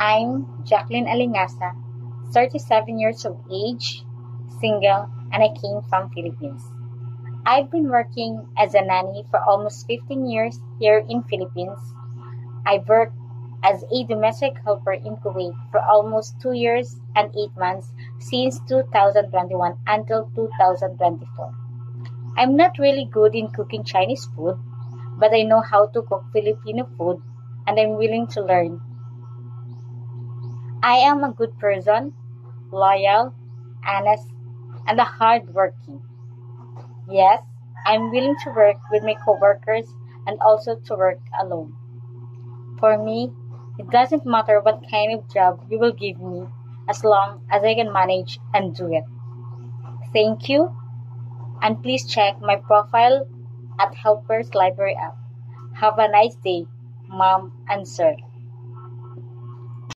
I'm Jacqueline Alingasa, 37 years of age, single, and I came from Philippines. I've been working as a nanny for almost 15 years here in Philippines. I've worked as a domestic helper in Kuwait for almost 2 years and 8 months since 2021 until 2024. I'm not really good in cooking Chinese food, but I know how to cook Filipino food and I'm willing to learn. I am a good person, loyal, honest, and a hardworking. Yes, I'm willing to work with my coworkers and also to work alone. For me, it doesn't matter what kind of job you will give me as long as I can manage and do it. Thank you, and please check my profile at Helpers Library app. Have a nice day, Mom and Sir.